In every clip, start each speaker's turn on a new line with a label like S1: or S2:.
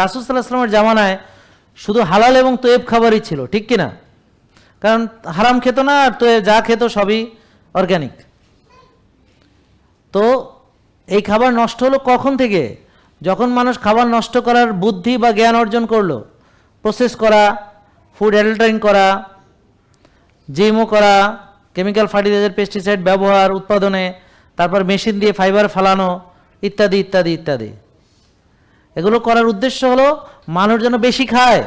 S1: রাসূল সাল্লাল্লাহু আলাইহি ওয়াসাল্লামের জামানায় শুধু হালাল এবং তৈয়ব খাবারই ছিল, ঠিক কিনা? কারণ হারাম খেত না, আর তো যা খেত সবই অর্গ্যানিক। তো এই খাবার নষ্ট হলো কখন থেকে? যখন মানুষ খাবার নষ্ট করার বুদ্ধি বা জ্ঞান অর্জন করলো, প্রসেস করা, ফুড অ্যাডাল্টারিং করা, জিএমও করা, কেমিক্যাল ফার্টিলাইজার পেস্টিসাইড ব্যবহার উৎপাদনে, তারপর মেশিন দিয়ে ফাইবার ফালানো, ইত্যাদি ইত্যাদি ইত্যাদি। এগুলো করার উদ্দেশ্য হলো মানুষ যেন বেশি খায়।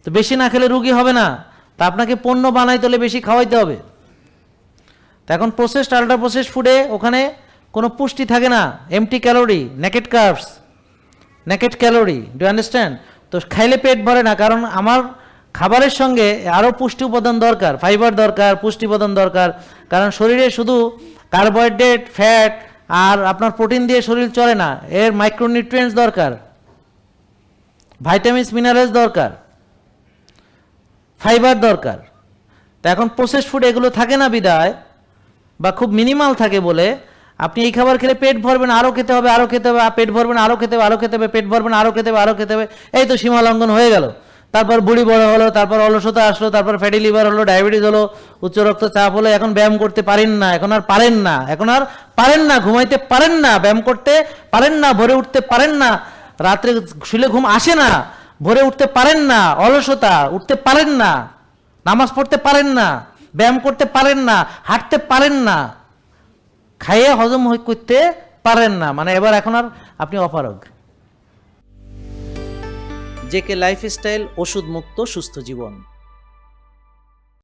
S1: তো বেশি না খেলে রুগী হবে না, তা আপনাকে পণ্য বানাইতে হলে বেশি খাওয়াইতে হবে। তো এখন প্রসেসড আল্ট্রা প্রসেসড ফুডে ওখানে কোনো পুষ্টি থাকে না, empty calories, naked carbs, naked calories, do understand? তো খাইলে পেট ভরে না, কারণ আমার খাবারের সঙ্গে আরও পুষ্টি উপাদান দরকার, ফাইবার দরকার, পুষ্টি উপাদান দরকার। কারণ শরীরে শুধু কার্বোহাইড্রেট, ফ্যাট আর আপনার প্রোটিন দিয়ে শরীর চলে না, এর মাইক্রোনিউট্রিয়েন্টস দরকার, ভাইটামিনস, মিনারেলস দরকার, ফাইবার দরকার। তা এখন প্রসেসড ফুড এগুলো থাকে না বিদায়, বা খুব মিনিমাল থাকে বলে আপনি এই খাবার খেলে পেট ভরবেন, আরও খেতে হবে, আরও খেতে হবে, পেট ভরবেন, আরও খেতে হবে, আরও খেতে হবে, পেট ভরবেন, আরও খেতে হবে, আরও খেতে হবে, এই তো সীমা লঙ্ঘন হয়ে গেল। তারপর বুড়ি বড় হলো, তারপর অলসতা আসলো, তারপর ফ্যাটি লিভার হলো, ডায়াবেটিস হলো, উচ্চ রক্তচাপ হলো, এখন ব্যায়াম করতে পারেন না, এখন আর পারেন না, এখন আর পারেন না, ঘুমাইতে পারেন না, ব্যায়াম করতে পারেন না, ভোরে উঠতে পারেন না, রাত্রে শুলে ঘুম আসে না, ভোরে উঠতে পারেন না, অলসতা, উঠতে পারেন না, নামাজ পড়তে পারেন না, ব্যায়াম করতে পারেন না, হাঁটতে পারেন না, খাইয়ে হজম করতে পারেন না, মানে এবার এখন আর আপনি অপারগ। জেকে লাইফস্টাইল, ওষুধ মুক্ত সুস্থ জীবন।